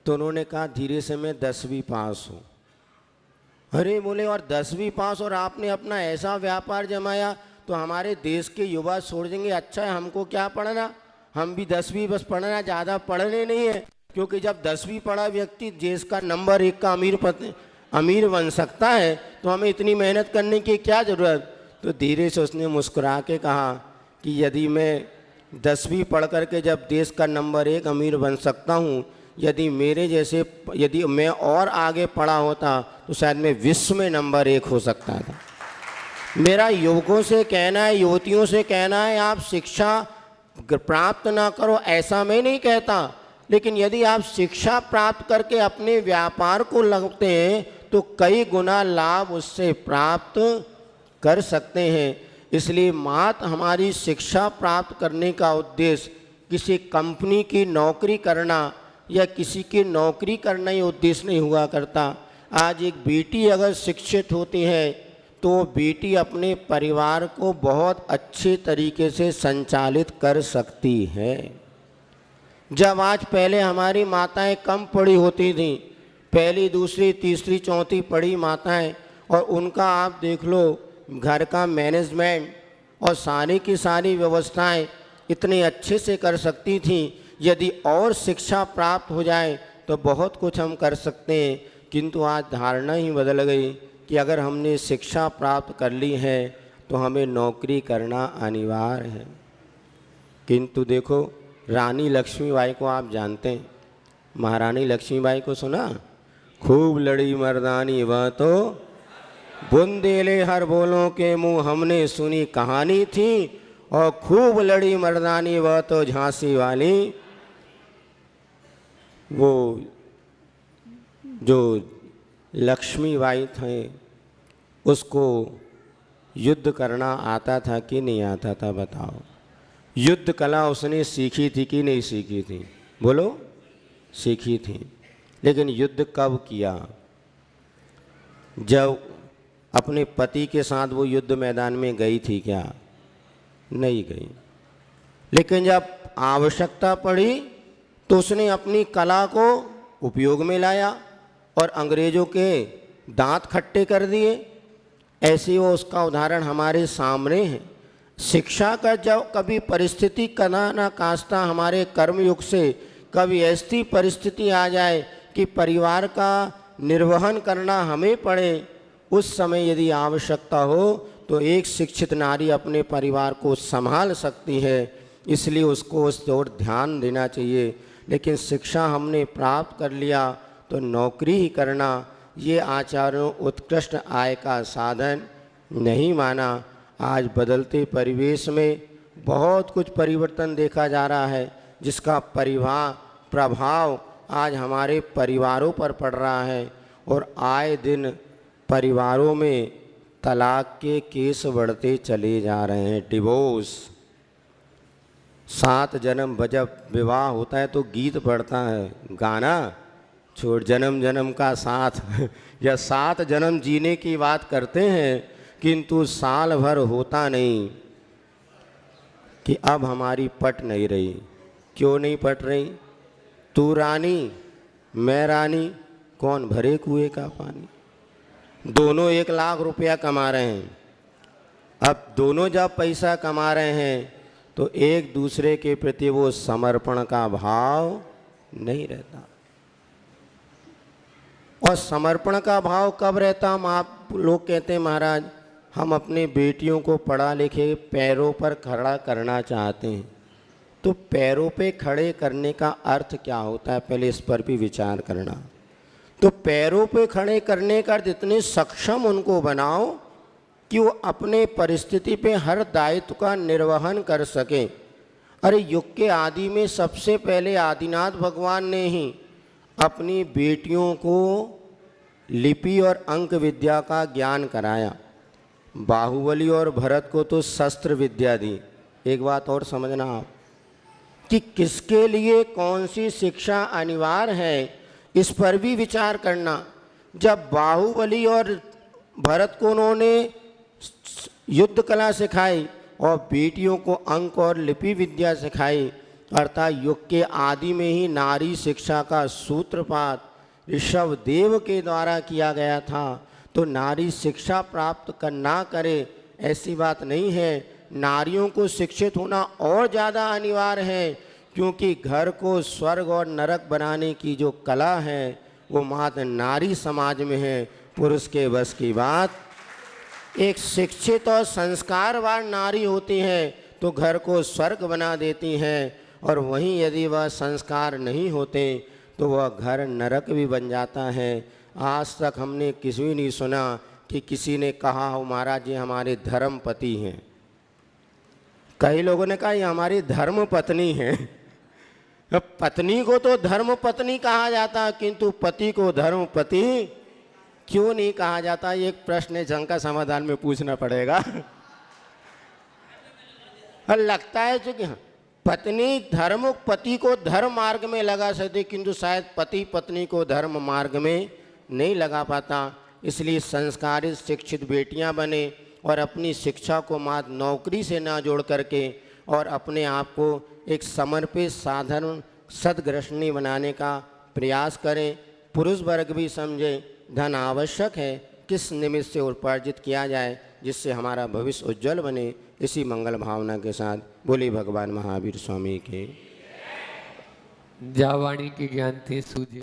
तो उन्होंने कहा धीरे से मैं 10वीं पास हूँ। अरे बोले और 10वीं पास और आपने अपना ऐसा व्यापार जमाया तो हमारे देश के युवा छोड़ देंगे, अच्छा है हमको क्या पढ़ना, हम भी 10वीं बस पढ़ना, ज़्यादा पढ़ने नहीं है। क्योंकि जब 10वीं पढ़ा व्यक्ति देश का नंबर 1 का अमीर बन सकता है तो हमें इतनी मेहनत करने की क्या ज़रूरत। तो धीरे से उसने मुस्कुरा के कहा कि यदि मैं 10वीं पढ़ करके जब देश का नंबर 1 अमीर बन सकता हूँ, यदि मेरे जैसे यदि मैं और आगे पढ़ा होता तो शायद मैं विश्व में नंबर 1 हो सकता था। मेरा युवकों से कहना है, युवतियों से कहना है, आप शिक्षा प्राप्त ना करो ऐसा मैं नहीं कहता, लेकिन यदि आप शिक्षा प्राप्त करके अपने व्यापार को लगते हैं तो कई गुना लाभ उससे प्राप्त कर सकते हैं। इसलिए मात्र हमारी शिक्षा प्राप्त करने का उद्देश्य किसी कंपनी की नौकरी करना या किसी की नौकरी करना ही उद्देश्य नहीं हुआ करता। आज एक बेटी अगर शिक्षित होती है तो बेटी अपने परिवार को बहुत अच्छे तरीके से संचालित कर सकती है। जब आज पहले हमारी माताएं कम पढ़ी होती थीं, पहली दूसरी तीसरी चौथी पढ़ी माताएं, और उनका आप देख लो घर का मैनेजमेंट और सारी की सारी व्यवस्थाएं इतने अच्छे से कर सकती थी। यदि और शिक्षा प्राप्त हो जाए तो बहुत कुछ हम कर सकते हैं, किंतु आज धारणा ही बदल गई कि अगर हमने शिक्षा प्राप्त कर ली है तो हमें नौकरी करना अनिवार्य है। किंतु देखो, रानी लक्ष्मीबाई को आप जानते हैं, महारानी लक्ष्मीबाई को सुना? खूब लड़ी मर्दानी वह तो बुंदेले हर बोलों के मुंह हमने सुनी कहानी थी, और खूब लड़ी मर्दानी वह तो झांसी वाली। वो जो लक्ष्मीबाई थे उसको युद्ध करना आता था कि नहीं आता था बताओ? युद्ध कला उसने सीखी थी कि नहीं सीखी थी? बोलो। सीखी थी। लेकिन युद्ध कब किया? जब अपने पति के साथ वो युद्ध मैदान में गई थी क्या? नहीं गई। लेकिन जब आवश्यकता पड़ी तो उसने अपनी कला को उपयोग में लाया और अंग्रेजों के दांत खट्टे कर दिए। ऐसे वो उसका उदाहरण हमारे सामने है। शिक्षा का जब कभी परिस्थिति कना ना कास्ता हमारे कर्मयुग से कभी ऐसी परिस्थिति आ जाए कि परिवार का निर्वहन करना हमें पड़े, उस समय यदि आवश्यकता हो तो एक शिक्षित नारी अपने परिवार को संभाल सकती है। इसलिए उसको उस ओर ध्यान देना चाहिए। लेकिन शिक्षा हमने प्राप्त कर लिया तो नौकरी ही करना ये आचार्यों उत्कृष्ट आय का साधन नहीं माना। आज बदलते परिवेश में बहुत कुछ परिवर्तन देखा जा रहा है, जिसका प्रभाव आज हमारे परिवारों पर पड़ रहा है। और आए दिन परिवारों में तलाक के केस बढ़ते चले जा रहे हैं। डिवोर्स 7 जन्म जब विवाह होता है तो गीत पड़ता है, गाना छोड़ जन्म जन्म का साथ या 7 जन्म जीने की बात करते हैं, किंतु साल भर होता नहीं कि अब हमारी पट नहीं रही। क्यों नहीं पट रही? तू रानी मैं रानी, कौन भरे कुएं का पानी। दोनों 1 लाख रुपया कमा रहे हैं। अब दोनों जब पैसा कमा रहे हैं तो एक दूसरे के प्रति वो समर्पण का भाव नहीं रहता। और समर्पण का भाव कब रहता? हम आप लोग कहते हैं महाराज हम अपने बेटियों को पढ़ा लिखे पैरों पर खड़ा करना चाहते हैं, तो पैरों पे खड़े करने का अर्थ क्या होता है? पहले इस पर भी विचार करना। तो पैरों पे खड़े करने का अर्थ इतने सक्षम उनको बनाओ कि वो अपने परिस्थिति पे हर दायित्व का निर्वहन कर सकें। अरे युग के आदि में सबसे पहले आदिनाथ भगवान ने ही अपनी बेटियों को लिपि और अंक विद्या का ज्ञान कराया। बाहुबली और भरत को तो शस्त्र विद्या दी। एक बात और समझना आप कि किसके लिए कौन सी शिक्षा अनिवार्य है, इस पर भी विचार करना। जब बाहुबली और भरत को उन्होंने युद्ध कला सिखाई और बेटियों को अंक और लिपि विद्या सिखाई, अर्थात युग के आदि में ही नारी शिक्षा का सूत्रपात ऋषभदेव के द्वारा किया गया था। तो नारी शिक्षा प्राप्त ना करे ऐसी बात नहीं है। नारियों को शिक्षित होना और ज़्यादा अनिवार्य है, क्योंकि घर को स्वर्ग और नरक बनाने की जो कला है वो मात्र नारी समाज में है। पुरुष के बस की बात। एक शिक्षित और संस्कारवान नारी होती है तो घर को स्वर्ग बना देती हैं, और वहीं यदि वह संस्कार नहीं होते तो वह घर नरक भी बन जाता है। आज तक हमने किसी नहीं सुना कि किसी ने कहा हो महाराज ये हमारे धर्म पति हैं। कई लोगों ने कहा ये हमारी धर्म पत्नी है। पत्नी को तो धर्म पत्नी कहा जाता, किंतु पति को धर्म पति क्यों नहीं कहा जाता? ये एक प्रश्न है जिसका समाधान में पूछना पड़ेगा। लगता है कि पत्नी धर्म पति को धर्म मार्ग में लगा सकती, किंतु शायद पति पत्नी को धर्म मार्ग में नहीं लगा पाता। इसलिए संस्कारित शिक्षित बेटियां बने और अपनी शिक्षा को मात्र नौकरी से ना जोड़ करके और अपने आप को एक समर्पित साधारण सदगृहिणी बनाने का प्रयास करें। पुरुष वर्ग भी समझे धन आवश्यक है, किस निमित्त से उपार्जित किया जाए। जिससे हमारा भविष्य उज्जवल बने। इसी मंगल भावना के साथ बोली भगवान महावीर स्वामी के। जावाणी के ज्ञान थे सूझे।